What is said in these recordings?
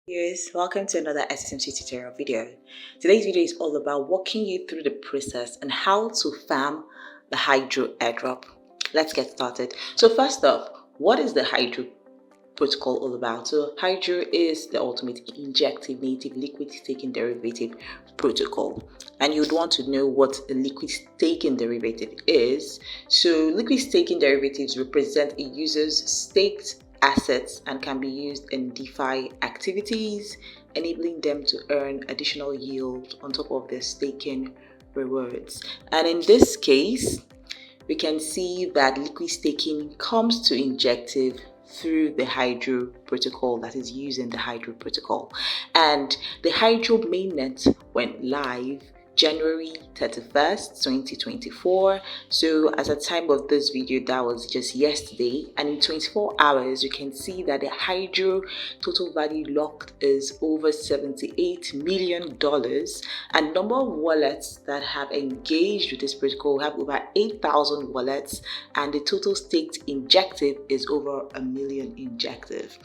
Viewers, welcome to another SMC tutorial video. Today's video is all about walking you through the process and how to farm the Hydro airdrop. Let's get started. So first up, what is the Hydro protocol all about? So Hydro is the ultimate injective native liquid staking derivative protocol, and you'd want to know what a liquid staking derivative is. So liquid staking derivatives represent a user's staked assets and can be used in DeFi activities, enabling them to earn additional yield on top of their staking rewards. And in this case, we can see that liquid staking comes to injective through the Hydro protocol that is using the Hydro protocol. And the Hydro mainnet went live January 31st, 2024. So as at time of this video, that was just yesterday, and in 24 hours you can see that the Hydro total value locked is over $78 million, and number of wallets that have engaged with this protocol have over 8,000 wallets, and the total staked injective is over 1 million injective.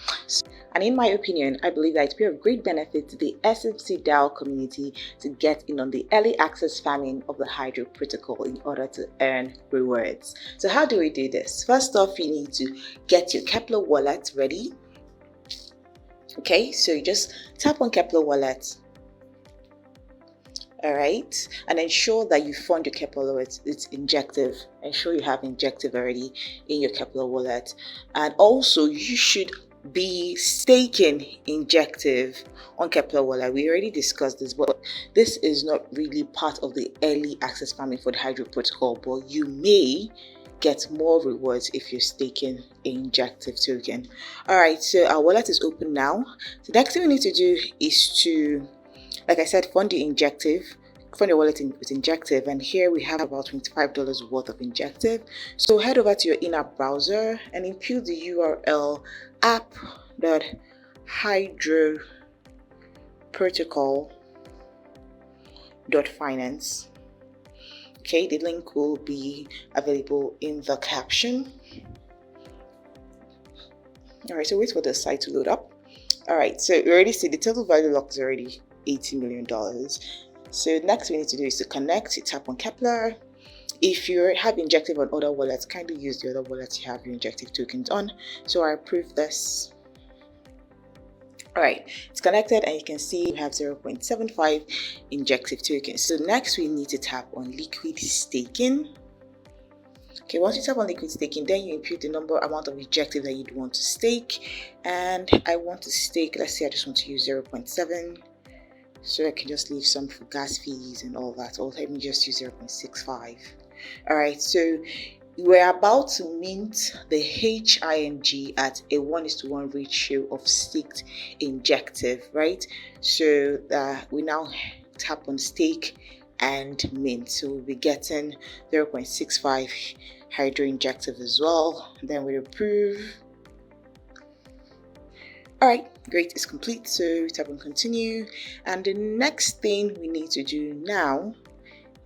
And in my opinion, I believe that it will be of great benefit to the SMC Dow community to get in on the early access farming of the Hydro protocol in order to earn rewards. So how do we do this? First off, you need to get your Kepler wallet ready. Okay, so you just tap on Kepler wallet. All right, and ensure that you fund your Kepler wallet. It's injective. Ensure you have injective already in your Kepler wallet, and also you should be staking injective on Kepler wallet. We already discussed this, but this is not really part of the early access farming for the Hydro protocol, but you may get more rewards if you're staking injective token. All right, so our wallet is open now. The next thing we need to do is to, like I said, fund the injective. Fund your wallet with injective, and here we have about $25 worth of injective. So head over to your in-app browser and input the URL app.hydroprotocol.finance. Okay, the link will be available in the caption. All right, so wait for the site to load up. All right, so we already see the total value locked is already $80 million. So next we need to do is to connect. You tap on Kepler. If you have injective on other wallets, kindly use the other wallets you have your injective tokens on. So I approve this. All right, it's connected, and you can see we have 0.75 injective tokens. So next we need to tap on liquid staking. Okay, once you tap on liquid staking, then you input the amount of injective that you'd want to stake. And I want to stake, let's say I just want to use 0.7. So I can just leave some for gas fees and all that, or let me just use 0.65. All right, so we're about to mint the HING at a 1:1 ratio of staked injective, right? So we now tap on stake and mint. So we'll be getting 0.65 Hydro injective as well. Then we approve. All right, great, it's complete. So we tap on continue, and the next thing we need to do now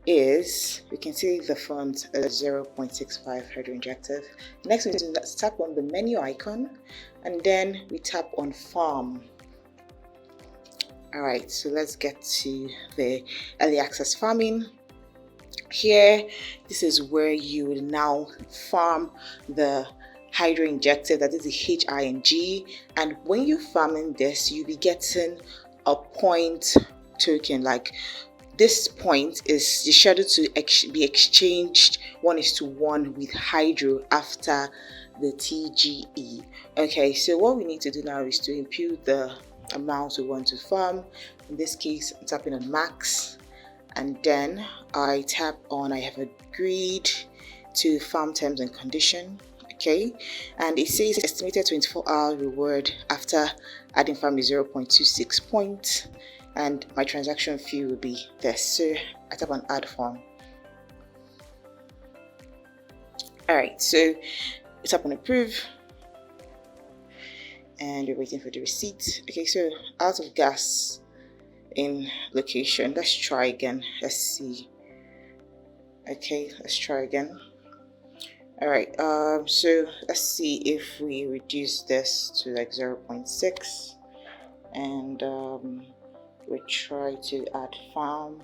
is we can see the font as 0.65 Hydro injective. Next we need to tap on the menu icon, and then we tap on farm. All right, so let's get to the early access farming. Here, this is where you will now farm the Hydro injective, that is the HING, and when you're farming this, you'll be getting a point token. Like this point is scheduled to be exchanged 1:1 with Hydro after the TGE. Okay, so what we need to do now is to input the amount we want to farm. In this case, I'm tapping on max, and then I have agreed to farm terms and condition. Okay, and it says estimated 24-hour reward after adding farm is 0.26 points, and my transaction fee will be this. So I tap on add farm. All right, so I tap on approve, and we're waiting for the receipt. Okay, so out of gas in location. Let's try again. Let's see. Okay, let's try again. All right, so let's see if we reduce this to like 0.6, and we try to add farm.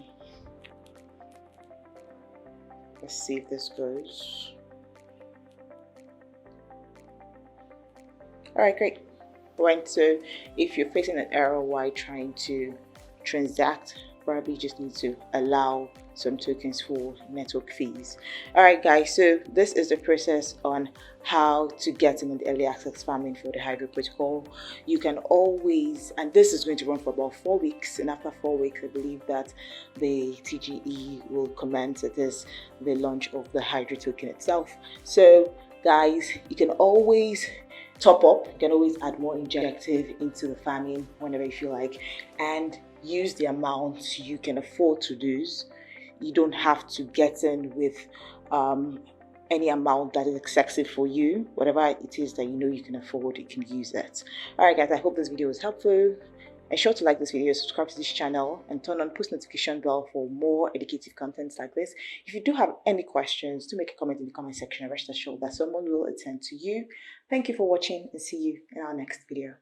Let's see if this goes. All right, great. Right, so if you're facing an error while trying to transact, probably just need to allow some tokens for network fees. All right, guys, so this is the process on how to get in the early access farming for the Hydro protocol. You can always, and this is going to run for about 4 weeks, and after 4 weeks I believe that the TGE will commence. It is the launch of the Hydro token itself. So guys, you can always top up, you can always add more injective into the farming whenever you feel like, and use the amount you can afford to lose. You don't have to get in with any amount that is excessive for you. Whatever it is that you know you can afford, you can use it. All right, guys, I hope this video was helpful. Ensure to like this video, subscribe to this channel, and turn on post notification bell for more educative contents like this. If you do have any questions, do make a comment in the comment section and rest assured that someone will attend to you. Thank you for watching, and see you in our next video.